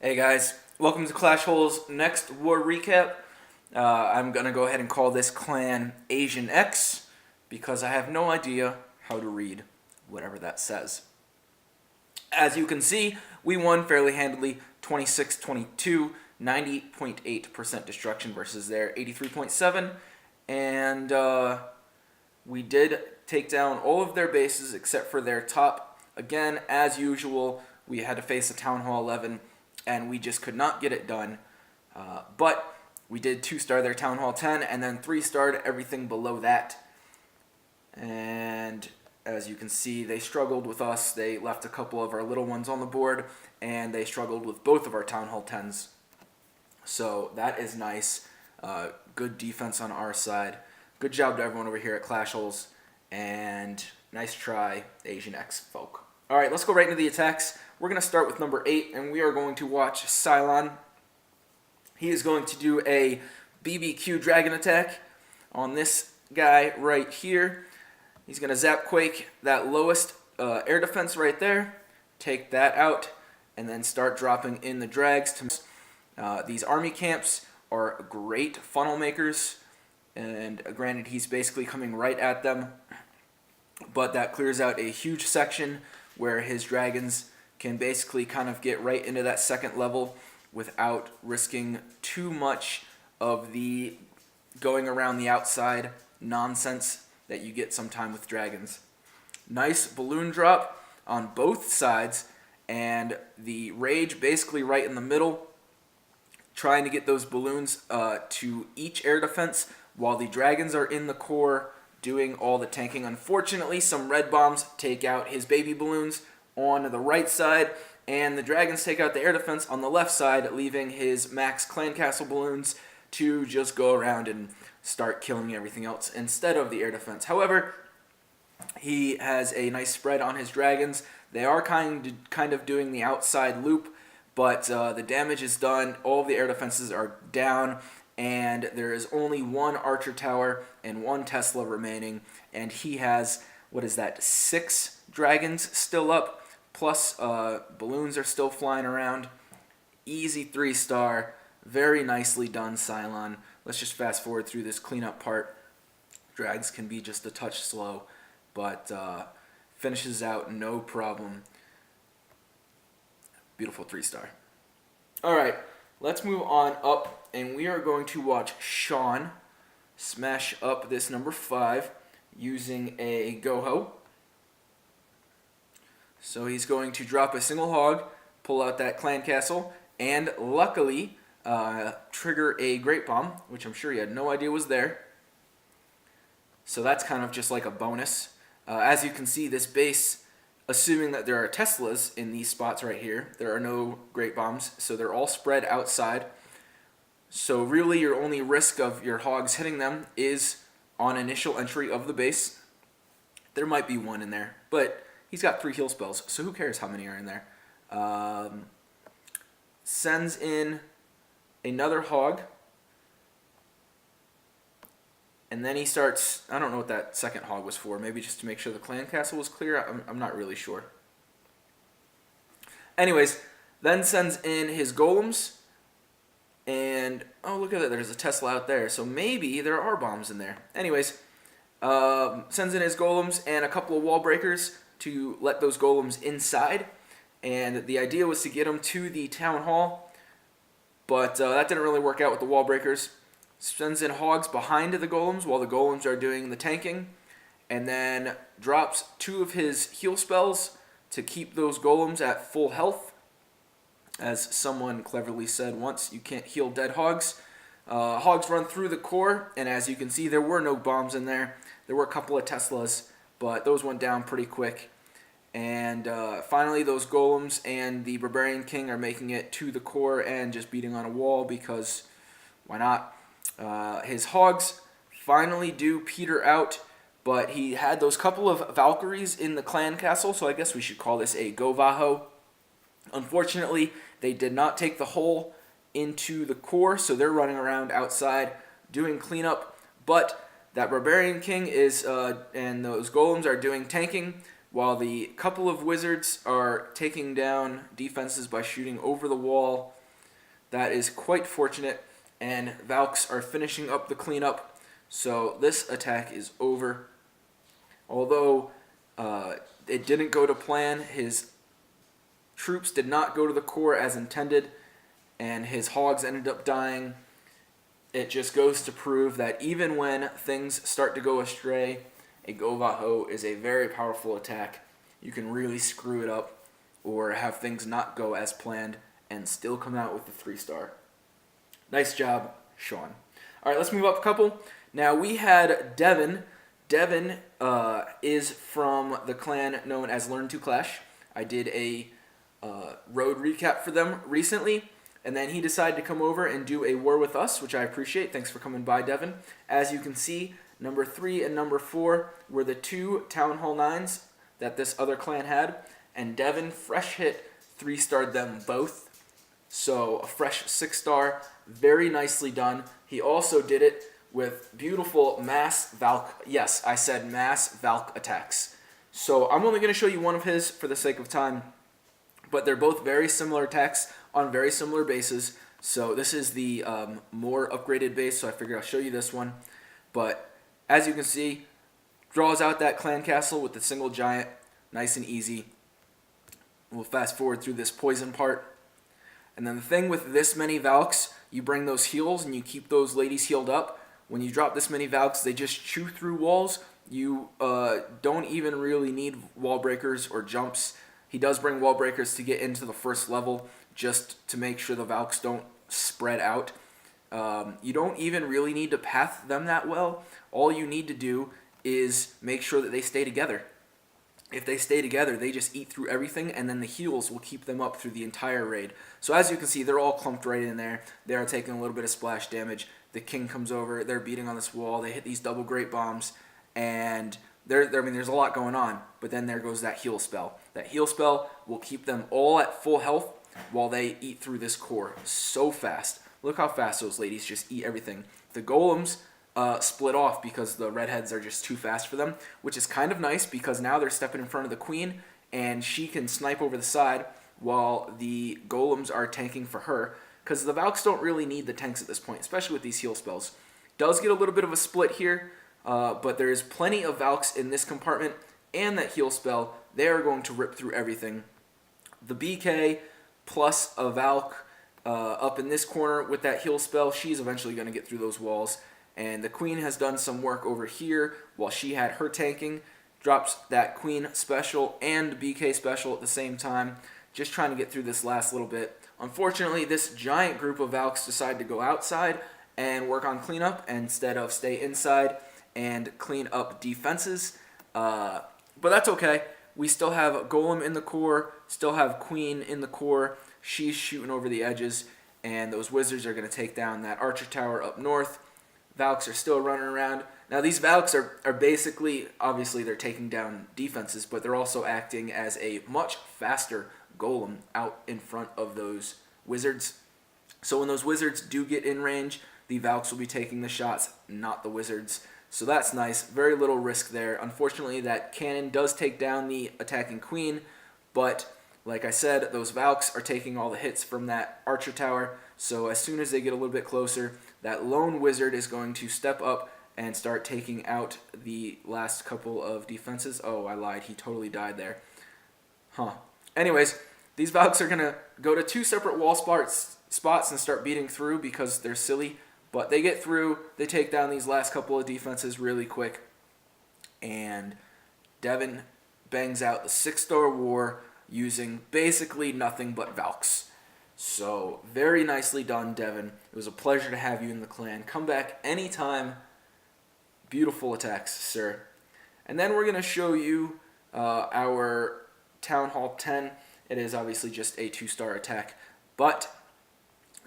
Hey guys, welcome to Clash Hole's next war recap. I'm gonna go ahead and call this clan AsianX because I have no idea how to read whatever that says. As you can see, we won fairly handily 26-22, 90.8% destruction versus their 83.7, and we did take down all of their bases except for their top. Again, as usual, we had to face a Town Hall 11 and we just could not get it done. But we did 2-star their Town Hall 10 and then 3-starred everything below that. And as you can see, they struggled with us. They left a couple of our little ones on the board and they struggled with both of our Town Hall 10s. So that is nice. Good defense on our side. Good job to everyone over here at Clash Holes. And nice try, AsianX folk. Alright, let's go right into the attacks. We're going to start with number 8, and we are going to watch Cylon. He is going to do a BBQ Dragon attack on this guy right here. He's going to Zap Quake that lowest air defense right there, take that out, and then start dropping in the drags. These army camps are great funnel makers, and granted he's basically coming right at them, but that clears out a huge section where his dragons can basically kind of get right into that second level without risking too much of the going around the outside nonsense that you get sometime with dragons. Nice balloon drop on both sides, and the rage basically right in the middle, trying to get those balloons to each air defense while the dragons are in the core doing all the tanking. Unfortunately, some red bombs take out his baby balloons on the right side, and the dragons take out the air defense on the left side, leaving his max clan castle balloons to just go around and start killing everything else instead of the air defense. However, he has a nice spread on his dragons. They are kind of doing the outside loop, but the damage is done. All of the air defenses are down, and there is only one archer tower and one Tesla remaining, and he has, 6 dragons still up, plus balloons are still flying around. Easy 3-star, very nicely done, Cylon. Let's just fast forward through this cleanup part. Drags can be just a touch slow, but finishes out no problem. Beautiful 3-star. Alright, let's move on up, and we are going to watch Sean smash up this number 5 using a Goho. So he's going to drop a single hog, pull out that clan castle, and luckily trigger a great bomb, which I'm sure he had no idea was there. So that's kind of just like a bonus. As you can see, this base, assuming that there are Teslas in these spots right here, there are no great bombs, so they're all spread outside. So really your only risk of your hogs hitting them is on initial entry of the base. There might be one in there, but he's got 3 heal spells, so who cares how many are in there. Sends in another hog, and then he starts, I don't know what that second hog was for, maybe just to make sure the clan castle was clear, I'm not really sure. Anyways, then sends in his golems, and oh look at that, there's a Tesla out there, so maybe there are bombs in there. Anyways, sends in his golems and a couple of wall breakers to let those golems inside, and the idea was to get them to the town hall, but that didn't really work out with the wall breakers. Sends in hogs behind the golems while the golems are doing the tanking, and then drops 2 of his heal spells to keep those golems at full health. As someone cleverly said once, you can't heal dead hogs. Hogs run through the core, and as you can see, there were no bombs in there. There were a couple of Teslas, but those went down pretty quick. And finally, those golems and the Barbarian King are making it to the core and just beating on a wall because why not? His hogs finally do peter out, but he had those couple of Valkyries in the clan castle, so I guess we should call this a Govaho. Unfortunately, they did not take the hole into the core, so they're running around outside doing cleanup, but that Barbarian King is, and those golems are doing tanking, while the couple of wizards are taking down defenses by shooting over the wall. That is quite fortunate, and Valks are finishing up the cleanup, so this attack is over. Although it didn't go to plan, his troops did not go to the core as intended, and his hogs ended up dying. It just goes to prove that even when things start to go astray, a Govaho is a very powerful attack. You can really screw it up or have things not go as planned and still come out with the 3-star. Nice job, Sean. All right, let's move up a couple. Now we had Devin. Devin is from the clan known as Learn to Clash. I did a road recap for them recently, and then he decided to come over and do a war with us, which I appreciate. Thanks for coming by, Devin. As you can see, number 3 and number 4 were the 2 Town Hall 9s that this other clan had, and Devin fresh hit 3-starred them both. So a fresh 6-star, very nicely done. He also did it with beautiful mass Valk. Yes, I said mass Valk attacks. So I'm only going to show you one of his for the sake of time, but they're both very similar attacks on very similar bases. So this is the more upgraded base, so I figured I'll show you this one. But as you can see, draws out that clan castle with the single giant, nice and easy. We'll fast forward through this poison part. And then the thing with this many Valks, you bring those heals and you keep those ladies healed up. When you drop this many Valks, they just chew through walls. You don't even really need wall breakers or jumps. He does bring wall breakers to get into the first level, just to make sure the Valks don't spread out. You don't even really need to path them that well. All you need to do is make sure that they stay together. If they stay together, they just eat through everything, and then the heals will keep them up through the entire raid. So as you can see, they're all clumped right in there. They are taking a little bit of splash damage. The king comes over. They're beating on this wall. They hit these double great bombs, and there's a lot going on. But then there goes that heal spell. That heal spell will keep them all at full health while they eat through this core so fast. Look how fast those ladies just eat everything. The golems split off because the redheads are just too fast for them, which is kind of nice because now they're stepping in front of the queen and she can snipe over the side while the golems are tanking for her, because the Valks don't really need the tanks at this point, especially with these heal spells. Does get a little bit of a split here, but there is plenty of Valks in this compartment and that heal spell. They are going to rip through everything. The BK plus a Valk up in this corner with that heal spell, she's eventually going to get through those walls. And the queen has done some work over here while she had her tanking. Drops that queen special and BK special at the same time. Just trying to get through this last little bit. Unfortunately, this giant group of Valks decide to go outside and work on cleanup instead of stay inside and clean up defenses. But that's okay. We still have Golem in the core, still have Queen in the core. She's shooting over the edges, and those wizards are going to take down that archer tower up north. Valks are still running around. Now these Valks are basically, obviously they're taking down defenses, but they're also acting as a much faster golem out in front of those wizards. So when those wizards do get in range, the Valks will be taking the shots, not the wizards. So that's nice. Very little risk there. Unfortunately, that cannon does take down the attacking queen, but like I said, those Valks are taking all the hits from that archer tower. So as soon as they get a little bit closer, that lone wizard is going to step up and start taking out the last couple of defenses. Oh, I lied. He totally died there. Anyways, these Valks are going to go to 2 separate wall spots and start beating through because they're silly. But they get through. They take down these last couple of defenses really quick. And Devin bangs out the 6-star war using basically nothing but Valks. So, very nicely done, Devin. It was a pleasure to have you in the clan. Come back anytime. Beautiful attacks, sir. And then we're going to show you our Town Hall 10. It is obviously just a 2-star attack. But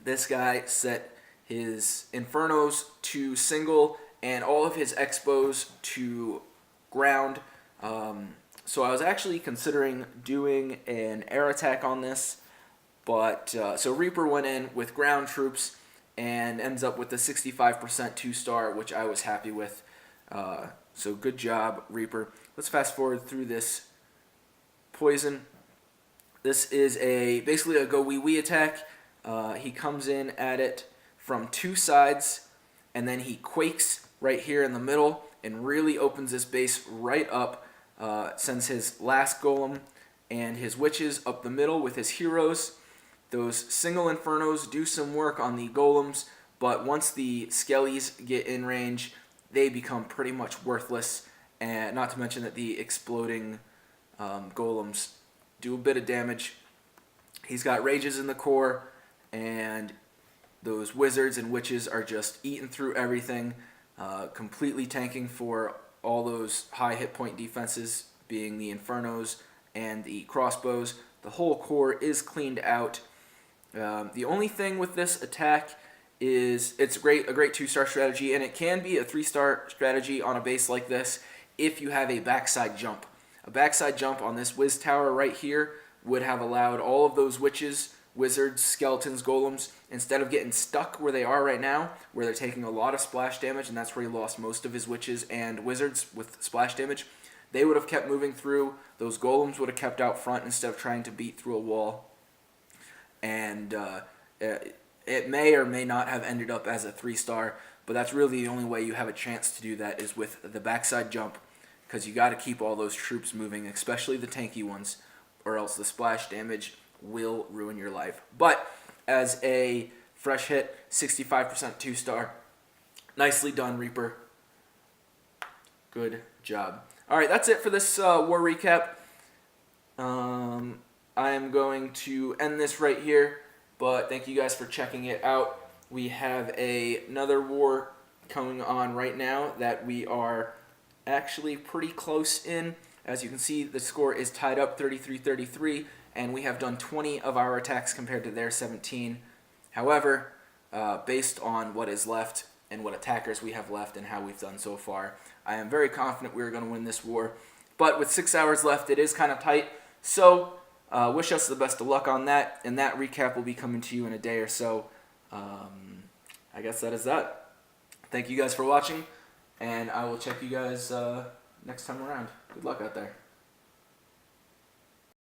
this guy set his Infernos to single and all of his Expos to ground. So I was actually considering doing an air attack on this. But so Reaper went in with ground troops and ends up with the 65% 2-star, which I was happy with. So good job, Reaper. Let's fast forward through this poison. This is basically a go wee wee attack. He comes in at it from two sides, and then he quakes right here in the middle and really opens this base right up. Sends his last golem and his witches up the middle with his heroes. Those single infernos do some work on the golems, but once the skellies get in range, they become pretty much worthless. And not to mention that the exploding golems do a bit of damage. He's got rages in the core, and those wizards and witches are just eating through everything, completely tanking for all those high hit point defenses, being the infernos and the crossbows. The whole core is cleaned out. The only thing with this attack is it's a great 2-star strategy, and it can be a 3-star strategy on a base like this if you have a backside jump. A backside jump on this Wiz Tower right here would have allowed all of those witches, wizards, skeletons, golems, instead of getting stuck where they are right now, where they're taking a lot of splash damage, and that's where he lost most of his witches and wizards with splash damage, they would have kept moving through. Those golems would have kept out front instead of trying to beat through a wall. And it may or may not have ended up as a 3-star, but that's really the only way you have a chance to do that is with the backside jump, because you got to keep all those troops moving, especially the tanky ones, or else the splash damage will ruin your life. But as a fresh hit, 65% 2-star. Nicely done, Reaper. Good job. All right, that's it for this war recap. I am going to end this right here, but thank you guys for checking it out. We have another war coming on right now that we are actually pretty close in. As you can see, the score is tied up 33-33, and we have done 20 of our attacks compared to their 17. However, based on what is left and what attackers we have left and how we've done so far, I am very confident we're going to win this war. But with 6 hours left, it is kind of tight. So wish us the best of luck on that, and that recap will be coming to you in a day or so. I guess that is that. Thank you guys for watching, and I will check you guys next time around. Good luck out there.